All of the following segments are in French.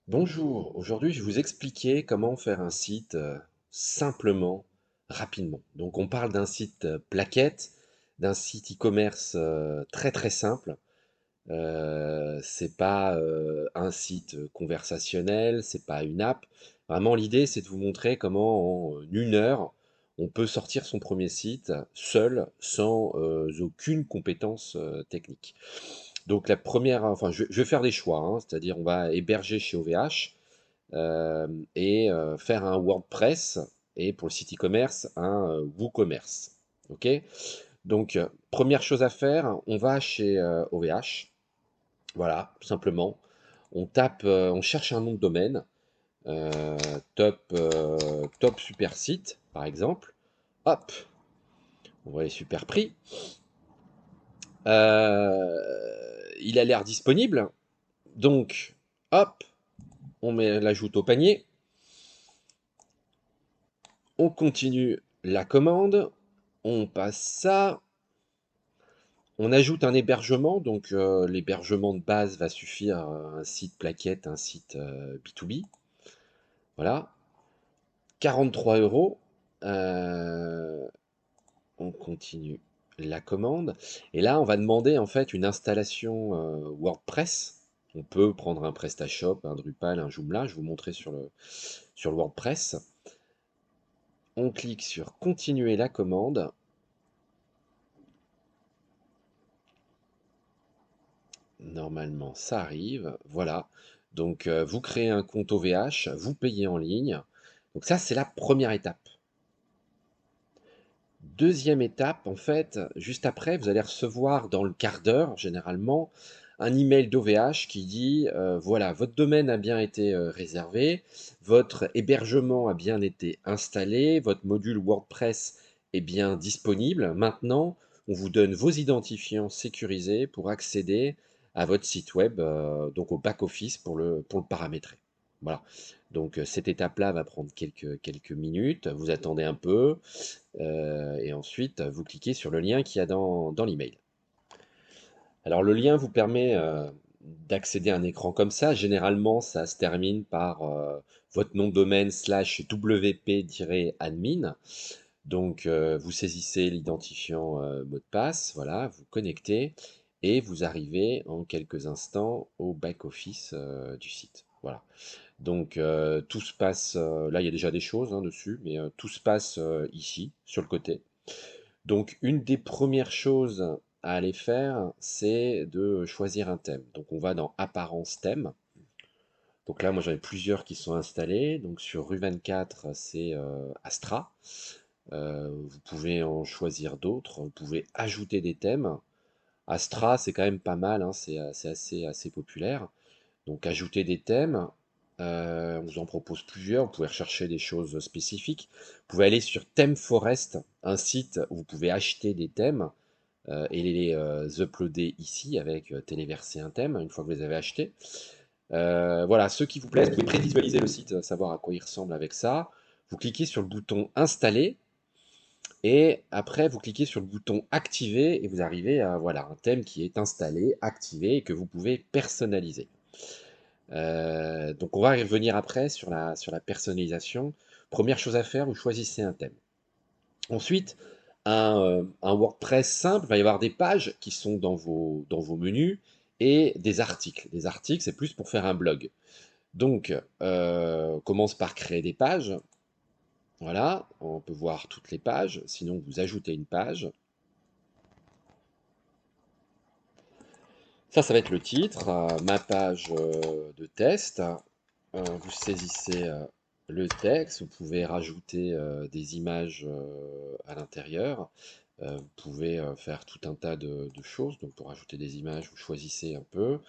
Bonjour, aujourd'hui je vais vous expliquer comment faire un site simplement, rapidement. Donc on parle d'un site plaquette, d'un site e-commerce très très simple. C'est pas un site conversationnel, c'est pas une app. Vraiment l'idée c'est de vous montrer comment en une heure on peut sortir son premier site seul, sans aucune compétence technique. Donc la première, enfin je vais faire des choix, hein, c'est-à-dire on va héberger chez OVH et faire un WordPress et pour le site e-commerce, un WooCommerce. Ok. Donc, première chose à faire, on va chez OVH. Voilà, tout simplement. On tape, on cherche un nom de domaine, euh, top super site, par exemple. Hop, on voit les super prix. Il a l'air disponible. Donc, hop, on l'ajoute au panier. On continue la commande. On passe ça. On ajoute un hébergement, donc l'hébergement de base va suffire à un site plaquette, un site B2B. Voilà, 43 euros. Euh, on continue la commande. Et là, on va demander en fait une installation WordPress. On peut prendre un PrestaShop, un Drupal, un Joomla. Je vais vous montrer sur le WordPress. On clique sur continuer la commande. Normalement, ça arrive. Voilà. Donc, vous créez un compte OVH, vous payez en ligne. Donc ça, c'est la première étape. Deuxième étape, en fait, juste après, vous allez recevoir dans le quart d'heure, généralement, un email d'OVH qui dit, voilà, votre domaine a bien été réservé, votre hébergement a bien été installé, votre module WordPress est bien disponible. Maintenant, on vous donne vos identifiants sécurisés pour accéder à votre site web, donc au back-office pour le paramétrer. Voilà. Donc cette étape-là va prendre quelques minutes. Vous attendez un peu. Et ensuite, vous cliquez sur le lien qu'il y a dans l'email. Alors le lien vous permet d'accéder à un écran comme ça. Généralement, ça se termine par votre nom de domaine / wp-admin. Donc vous saisissez l'identifiant mot de passe, voilà, vous connectez et vous arrivez en quelques instants au back-office du site. Voilà. Donc tout se passe, là il y a déjà des choses hein, dessus, mais tout se passe ici, sur le côté. Donc une des premières choses à aller faire, c'est de choisir un thème. Donc on va dans Apparence thème. Donc là, moi j'en ai plusieurs qui sont installés. Donc sur rue 24, c'est Astra. Vous pouvez en choisir d'autres. Vous pouvez ajouter des thèmes. Astra, c'est quand même pas mal, hein, c'est assez populaire. Donc ajouter des thèmes, on vous en propose plusieurs, vous pouvez rechercher des choses spécifiques. Vous pouvez aller sur Theme Forest, un site où vous pouvez acheter des thèmes et les uploader ici avec téléverser un thème une fois que vous les avez achetés. Voilà, ceux qui vous plaisent, vous pouvez prévisualiser le site, savoir à quoi il ressemble avec ça. Vous cliquez sur le bouton Installer et après vous cliquez sur le bouton Activer et vous arrivez à voilà, un thème qui est installé, activé et que vous pouvez personnaliser. Donc on va y revenir après sur la personnalisation. Première chose à faire, vous choisissez un thème. Ensuite, un WordPress simple, il va y avoir des pages qui sont dans vos menus et des articles. Des articles, c'est plus pour faire un blog. Donc, on commence par créer des pages. Voilà, on peut voir toutes les pages. Sinon, vous ajoutez une page. Ça va être le titre, ma page de test. Vous saisissez le texte, vous pouvez rajouter des images à l'intérieur. Vous pouvez faire tout un tas de choses. Donc pour rajouter des images, vous choisissez un peu.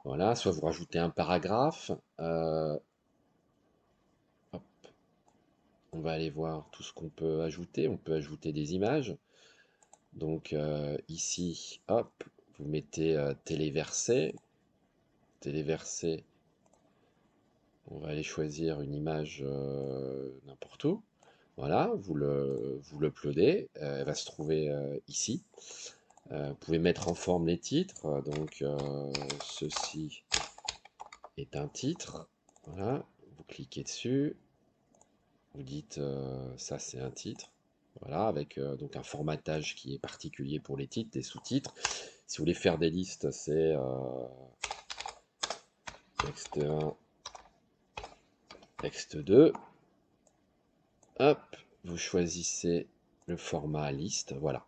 Voilà, soit vous rajoutez un paragraphe. Hop, on va aller voir tout ce qu'on peut ajouter. On peut ajouter des images. Donc ici, hop, vous mettez téléverser. Téléverser. On va aller choisir une image n'importe où. Voilà, vous l'uploadez, elle va se trouver ici. Vous pouvez mettre en forme les titres, donc ceci est un titre. Voilà, vous cliquez dessus, vous dites ça c'est un titre. Voilà, avec donc un formatage qui est particulier pour les titres, des sous-titres. Si vous voulez faire des listes, c'est texte 1, texte 2. Hop, vous choisissez le format liste, voilà.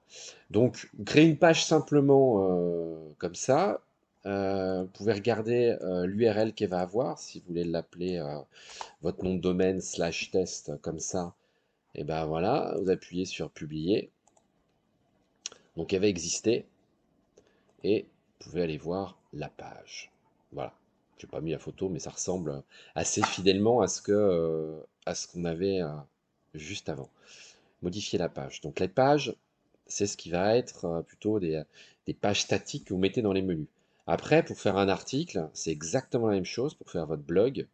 Donc, créer une page simplement comme ça. Vous pouvez regarder l'URL qu'elle va avoir, si vous voulez l'appeler votre nom de domaine / test comme ça. Et ben voilà, vous appuyez sur publier. Donc elle va exister et vous pouvez aller voir la page. Voilà. Je n'ai pas mis la photo, mais ça ressemble assez fidèlement à ce qu'on avait juste avant. Modifier la page. Donc les pages, c'est ce qui va être plutôt des pages statiques que vous mettez dans les menus. Après, pour faire un article, c'est exactement la même chose pour faire votre blog.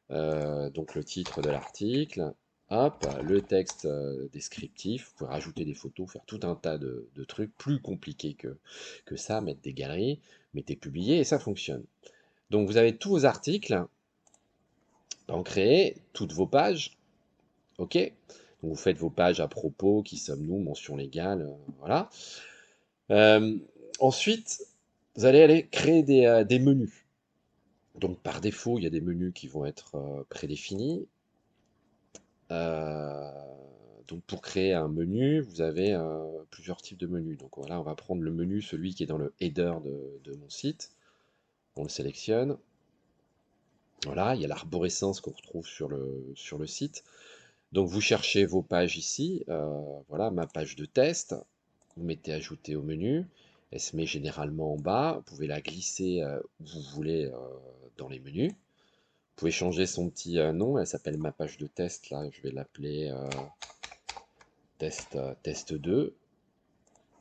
Donc le titre de l'article, hop, le texte descriptif, vous pouvez rajouter des photos, faire tout un tas de trucs plus compliqués que ça, mettre des galeries, mettez publier et ça fonctionne. Donc vous avez tous vos articles, en créer toutes vos pages, ok. Donc vous faites vos pages à propos, qui sommes-nous, mention légale, voilà. Euh, Ensuite, vous allez aller créer des menus. Donc par défaut, il y a des menus qui vont être prédéfinis. Euh, donc pour créer un menu, vous avez plusieurs types de menus. Donc voilà, on va prendre le menu, celui qui est dans le header de mon site. On le sélectionne. Voilà, il y a l'arborescence qu'on retrouve sur le site. Donc vous cherchez vos pages ici. Voilà, ma page de test. Vous mettez ajouter au menu. Elle se met généralement en bas. Vous pouvez la glisser où vous voulez dans les menus. Vous pouvez changer son petit nom. Elle s'appelle ma page de test. Là, je vais l'appeler test 2.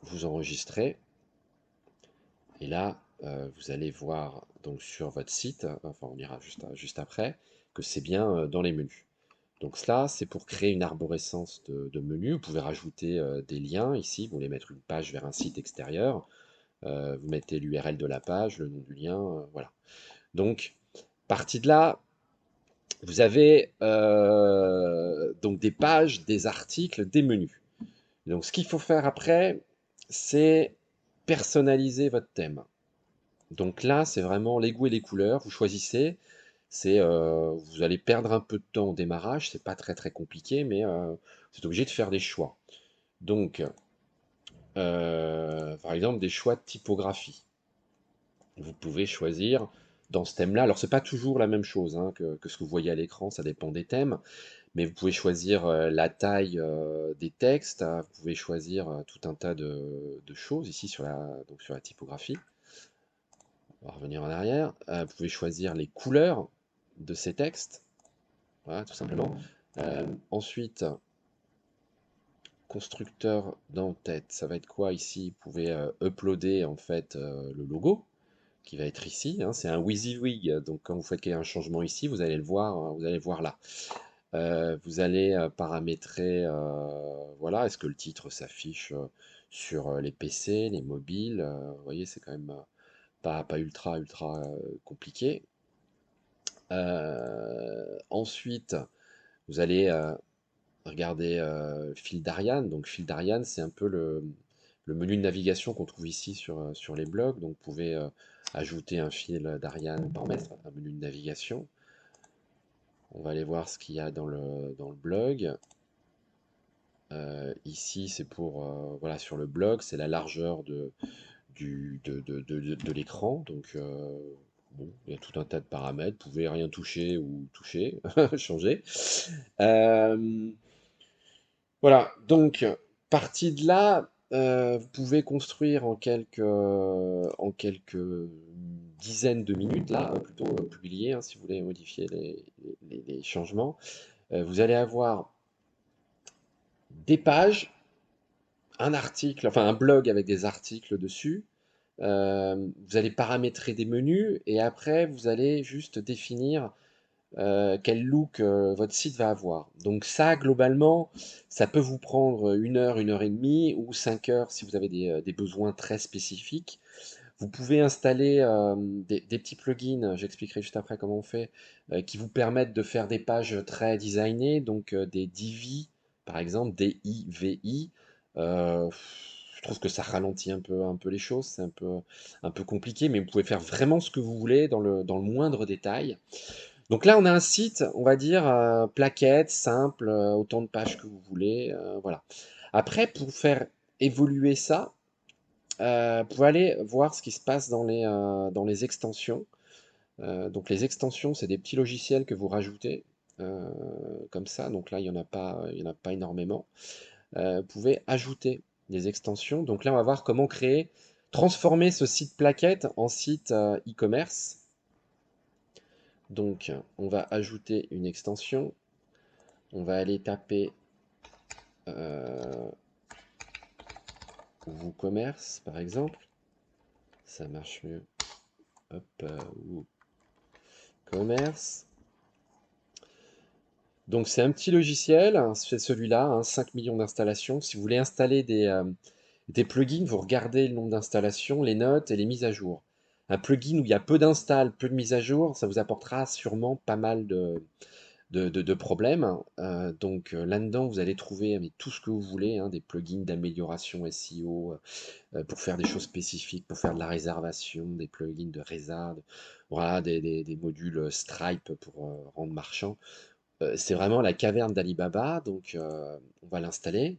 Vous enregistrez. Et là, vous allez voir donc sur votre site, enfin on ira juste après, que c'est bien dans les menus. Donc cela, c'est pour créer une arborescence de menus. Vous pouvez rajouter des liens ici. Vous voulez mettre une page vers un site extérieur. Vous mettez l'URL de la page, le nom du lien, voilà. Donc, partie de là, vous avez donc des pages, des articles, des menus. Donc, ce qu'il faut faire après, c'est personnaliser votre thème. Donc là, c'est vraiment les goûts et les couleurs. Vous choisissez. Vous allez perdre un peu de temps au démarrage. C'est pas très très compliqué, mais vous êtes obligé de faire des choix. Donc, par exemple, des choix de typographie. Vous pouvez choisir dans ce thème-là. Alors, c'est pas toujours la même chose hein, que ce que vous voyez à l'écran. Ça dépend des thèmes. Mais vous pouvez choisir la taille des textes. Hein. Vous pouvez choisir tout un tas de choses ici donc sur la typographie. On va revenir en arrière. Vous pouvez choisir les couleurs de ces textes. Voilà, tout simplement. Ensuite, constructeur d'en-tête. Ça va être quoi ici? Vous pouvez uploader en fait le logo qui va être ici. Hein. C'est un WYSIWYG. Donc quand vous faites un changement ici, vous allez le voir, vous allez le voir là. Vous allez paramétrer, voilà, est-ce que le titre s'affiche sur les PC, les mobiles. Vous voyez, c'est quand même pas ultra compliqué. Ensuite, vous allez regarder fil d'Ariane. Donc fil d'Ariane, c'est un peu le menu de navigation qu'on trouve ici sur les blogs. Donc vous pouvez ajouter un fil d'Ariane pour mettre un menu de navigation. On va aller voir ce qu'il y a dans le blog. Ici, c'est pour, voilà, sur le blog, c'est la largeur de l'écran. Donc, bon, il y a tout un tas de paramètres. Vous pouvez rien toucher ou toucher, changer. Euh, voilà, donc, partie de là, vous pouvez construire en quelques dizaines de minutes, là, plutôt publier, hein, si vous voulez modifier les changements. Vous allez avoir des pages, un article, enfin un blog avec des articles dessus. Vous allez paramétrer des menus et après vous allez juste définir quel look votre site va avoir. Donc ça, globalement, ça peut vous prendre 1 heure et demie ou 5 heures si vous avez des besoins très spécifiques. Vous pouvez installer des petits plugins, j'expliquerai juste après comment on fait, qui vous permettent de faire des pages très designées, donc des divi, par exemple, des IVI. Euh, je trouve que ça ralentit un peu les choses, c'est un peu compliqué, mais vous pouvez faire vraiment ce que vous voulez dans le moindre détail. Donc là, on a un site, on va dire, plaquette, simple, autant de pages que vous voulez, voilà. Après, pour faire évoluer ça, vous pouvez aller voir ce qui se passe dans les extensions. Donc les extensions, c'est des petits logiciels que vous rajoutez, euh, comme ça. Donc là, il y en a pas énormément. Vous pouvez ajouter des extensions. Donc là, on va voir comment créer, transformer ce site plaquette en site e-commerce. Donc, on va ajouter une extension. On va aller taper euh, WooCommerce, par exemple. Ça marche mieux. Hop, WooCommerce. Donc, c'est un petit logiciel, hein, c'est celui-là, hein, 5 millions d'installations. Si vous voulez installer des plugins, vous regardez le nombre d'installations, les notes et les mises à jour. Un plugin où il y a peu d'installs, peu de mises à jour, ça vous apportera sûrement pas mal de problèmes. Donc là-dedans, vous allez trouver mais, tout ce que vous voulez, hein, des plugins d'amélioration SEO pour faire des choses spécifiques, pour faire de la réservation, des plugins de résa, voilà, des modules Stripe pour rendre marchand. C'est vraiment la caverne d'Alibaba, donc on va l'installer.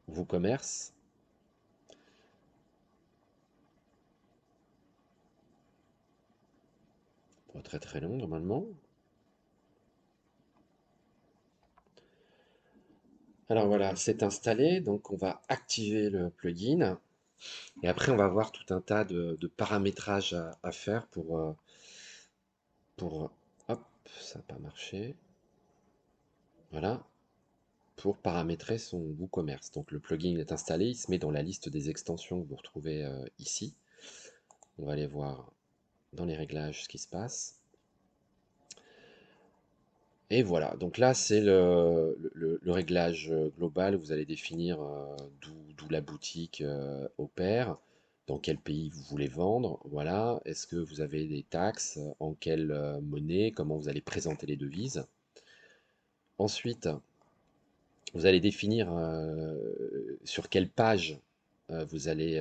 WooCommerce. Pas très très long normalement. Alors voilà, c'est installé, donc on va activer le plugin. Et après, on va voir tout un tas de paramétrages à faire pour... Hop, ça n'a pas marché. Voilà, pour paramétrer son WooCommerce. Donc le plugin est installé, il se met dans la liste des extensions que vous retrouvez ici. On va aller voir dans les réglages ce qui se passe. Et voilà, donc là c'est le réglage global. Vous allez définir d'où la boutique opère, dans quel pays vous voulez vendre, voilà. Est-ce que vous avez des taxes, en quelle monnaie, comment vous allez présenter les devises. Ensuite, vous allez définir sur quelle page vous allez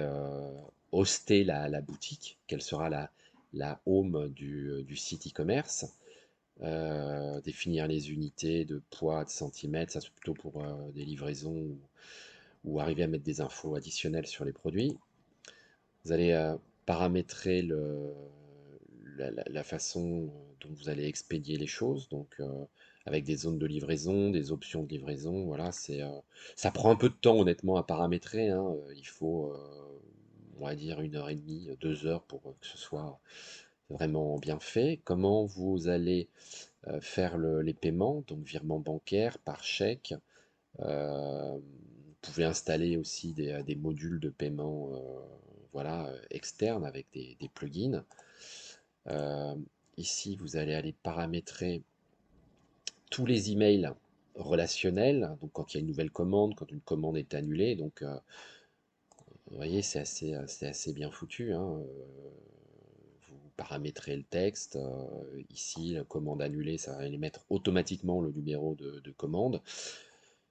hoster la boutique, quelle sera la home du site e-commerce. Définir les unités de poids, de centimètres, ça c'est plutôt pour des livraisons ou arriver à mettre des infos additionnelles sur les produits. Vous allez paramétrer la façon dont vous allez expédier les choses, donc avec des zones de livraison, des options de livraison, voilà, ça prend un peu de temps honnêtement à paramétrer, hein. Il faut, on va dire, 1 heure et demie, 2 heures pour que ce soit vraiment bien fait. Comment vous allez faire les paiements, donc virement bancaire, par chèque. Vous pouvez installer aussi des modules de paiement voilà, externes avec des plugins. Euh, Ici, vous allez aller paramétrer tous les emails relationnels, donc quand il y a une nouvelle commande, quand une commande est annulée. Donc, vous voyez, c'est assez bien foutu, hein. Vous paramétrez le texte. Ici, la commande annulée, ça va émettre automatiquement le numéro de commande.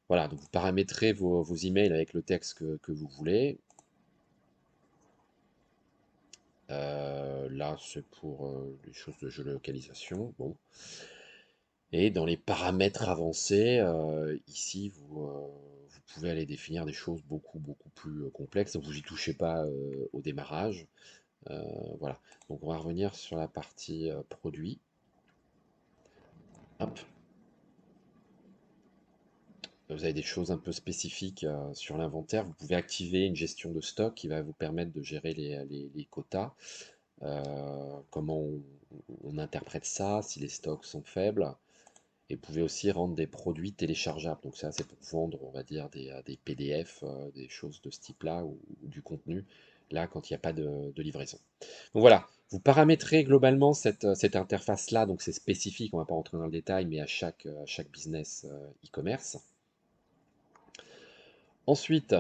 Voilà, donc vous paramétrez vos emails avec le texte que vous voulez. Là, c'est pour les choses de géolocalisation. Bon. Et dans les paramètres avancés, ici, vous pouvez aller définir des choses beaucoup plus complexes. Donc, vous n'y touchez pas au démarrage. Voilà. Donc, on va revenir sur la partie produit. Hop. Vous avez des choses un peu spécifiques sur l'inventaire. Vous pouvez activer une gestion de stock qui va vous permettre de gérer les quotas. Comment on interprète ça, si les stocks sont faibles. Et vous pouvez aussi rendre des produits téléchargeables. Donc ça, c'est pour vendre, on va dire, des PDF, des choses de ce type-là, ou du contenu, là, quand il n'y a pas de livraison. Donc voilà, vous paramétrez globalement cette interface-là, donc c'est spécifique, on ne va pas rentrer dans le détail, mais à chaque business e-commerce. Ensuite,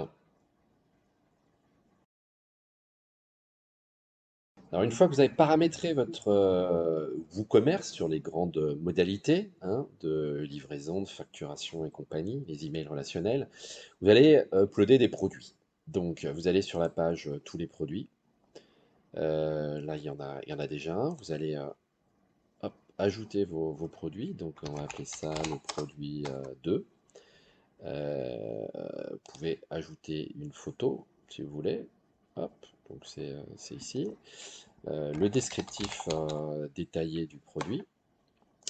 Alors une fois que vous avez paramétré votre WooCommerce sur les grandes modalités hein, de livraison, de facturation et compagnie, les emails relationnels, vous allez uploader des produits. Donc vous allez sur la page tous les produits. Là il y en a déjà un. Vous allez hop, ajouter vos produits. Donc on va appeler ça le produit 2. Vous pouvez ajouter une photo si vous voulez. Hop, donc c'est ici. Le descriptif détaillé du produit.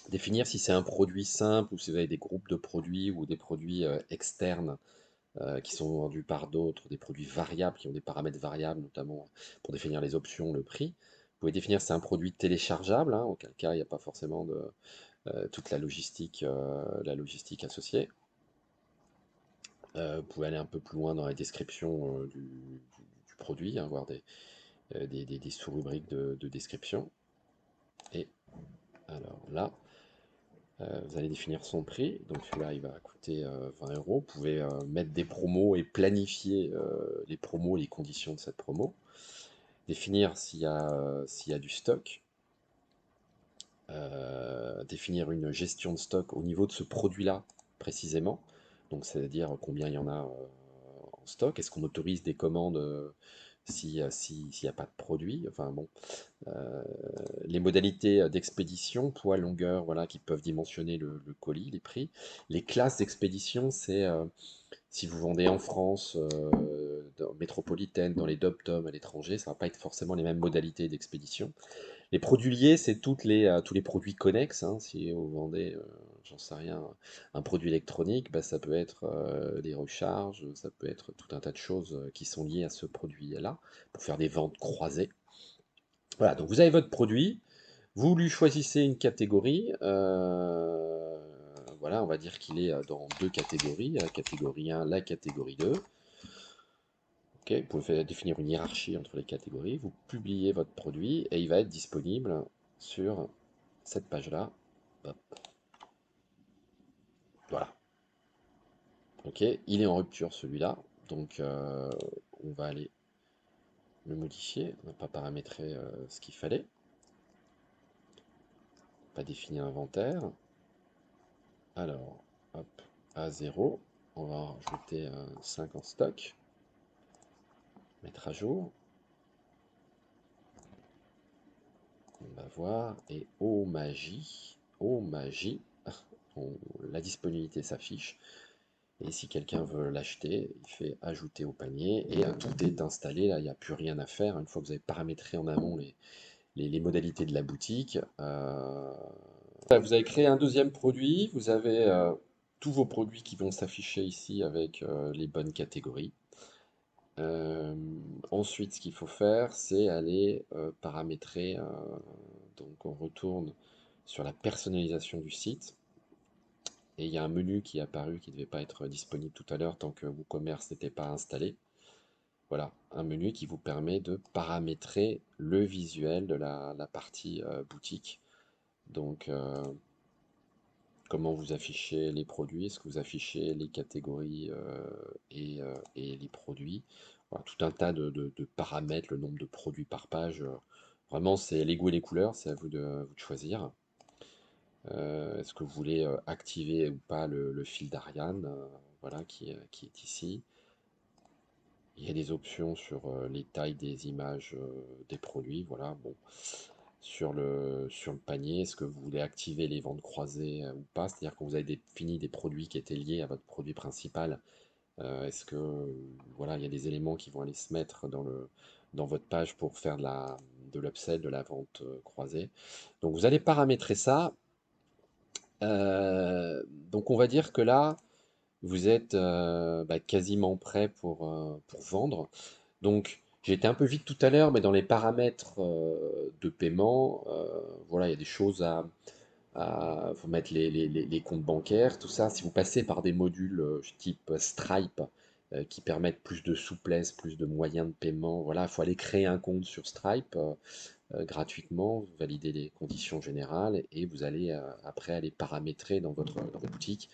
Définir si c'est un produit simple ou si vous avez des groupes de produits ou des produits externes qui sont vendus par d'autres, des produits variables qui ont des paramètres variables, notamment pour définir les options, le prix. Vous pouvez définir si c'est un produit téléchargeable, hein, auquel cas il n'y a pas forcément toute la logistique associée. Vous pouvez aller un peu plus loin dans la description du produit, hein, voir des sous-rubriques de description. Et alors là, vous allez définir son prix. Donc celui-là, il va coûter 20 euros. Vous pouvez mettre des promos et planifier les promos et les conditions de cette promo. Définir s'il y a du stock. Définir une gestion de stock au niveau de ce produit-là précisément. Donc c'est-à-dire combien il y en a en stock. Est-ce qu'on autorise des commandes s'il n'y a pas de produit? Enfin bon, les modalités d'expédition, poids, longueur, voilà, qui peuvent dimensionner le colis, les prix. Les classes d'expédition, c'est si vous vendez en France, métropolitaine, dans les dom-toms à l'étranger, ça va pas être forcément les mêmes modalités d'expédition. Les produits liés, c'est tous les produits connexes, hein. Si vous vendez, j'en sais rien, un produit électronique, bah, ça peut être des recharges, ça peut être tout un tas de choses qui sont liées à ce produit-là, pour faire des ventes croisées. Voilà, donc vous avez votre produit, vous lui choisissez une catégorie. Voilà, on va dire qu'il est dans deux catégories, la catégorie 1, la catégorie 2. Ok, vous pouvez définir une hiérarchie entre les catégories. Vous publiez votre produit et il va être disponible sur cette page-là. Hop, voilà. Ok, il est en rupture celui-là. Donc on va aller le modifier. On n'a pas paramétré ce qu'il fallait. Pas défini inventaire. Alors, hop, à 0. On va rajouter 5 en stock. Mettre à jour. On va voir. Et oh magie, la disponibilité s'affiche. Et si quelqu'un veut l'acheter, il fait ajouter au panier et tout est installé. Là, il n'y a plus rien à faire. Une fois que vous avez paramétré en amont les modalités de la boutique, vous avez créé un deuxième produit. Vous avez tous vos produits qui vont s'afficher ici avec les bonnes catégories. Euh, Ensuite, ce qu'il faut faire, c'est aller paramétrer. Donc, on retourne sur la personnalisation du site. Et il y a un menu qui est apparu qui ne devait pas être disponible tout à l'heure tant que WooCommerce n'était pas installé. Voilà, un menu qui vous permet de paramétrer le visuel de la partie boutique. Donc, comment vous affichez les produits, est-ce que vous affichez les catégories et les produits. Voilà, tout un tas de paramètres, le nombre de produits par page. Vraiment, c'est les goûts et les couleurs, c'est à vous de choisir. Est-ce que vous voulez activer ou pas le fil d'Ariane, voilà, qui est ici. Il y a des options sur les tailles des images des produits, voilà. Bon, sur le panier, est-ce que vous voulez activer les ventes croisées ou pas? C'est-à-dire que vous avez défini des produits qui étaient liés à votre produit principal. Est-ce que voilà, il y a des éléments qui vont aller se mettre dans votre page pour faire de l'upsell, de la vente croisée. Donc vous allez paramétrer ça. Donc on va dire que là, vous êtes quasiment prêt pour vendre. Donc j'ai été un peu vite tout à l'heure, mais dans les paramètres de paiement, voilà, il y a des choses faut mettre les comptes bancaires, tout ça. Si vous passez par des modules type Stripe qui permettent plus de souplesse, plus de moyens de paiement, voilà, il faut aller créer un compte sur Stripe gratuitement, vous validez les conditions générales et vous allez après aller paramétrer dans votre boutique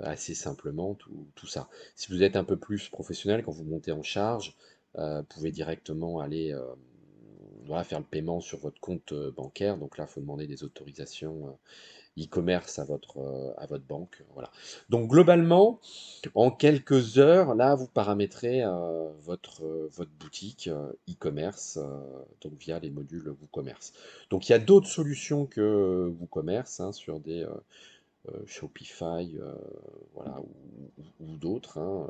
assez simplement tout ça. Si vous êtes un peu plus professionnel, quand vous montez en charge, vous pouvez directement aller voilà, faire le paiement sur votre compte bancaire. Donc là, il faut demander des autorisations e-commerce à votre banque. Voilà. Donc globalement, en quelques heures, là, vous paramétrez votre boutique e-commerce donc via les modules WooCommerce. Donc il y a d'autres solutions que WooCommerce hein, sur des Shopify, voilà, ou d'autres, hein.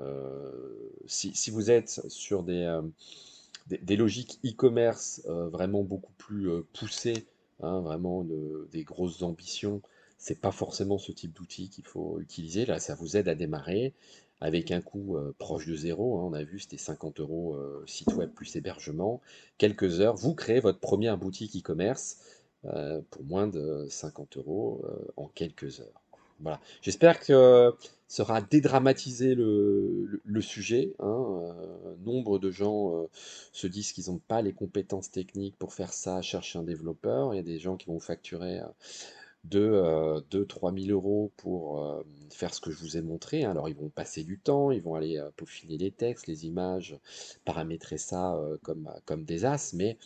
Si vous êtes sur des logiques e-commerce vraiment beaucoup plus poussées, hein, vraiment des grosses ambitions, c'est pas forcément ce type d'outil qu'il faut utiliser. Là, ça vous aide à démarrer avec un coût proche de zéro, hein. On a vu, c'était 50 euros site web plus hébergement. Quelques heures, vous créez votre première boutique e-commerce pour moins de 50 euros en quelques heures. Voilà. J'espère que ça aura dédramatisé le sujet, hein. Nombre de gens se disent qu'ils n'ont pas les compétences techniques pour faire ça, chercher un développeur. Il y a des gens qui vont vous facturer 2 3 000 euros pour faire ce que je vous ai montré, hein. Alors ils vont passer du temps, ils vont aller peaufiner les textes, les images, paramétrer ça comme des as, mais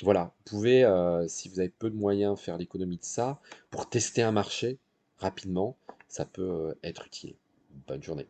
voilà, vous pouvez, si vous avez peu de moyens, faire l'économie de ça pour tester un marché rapidement. Ça peut être utile. Bonne journée.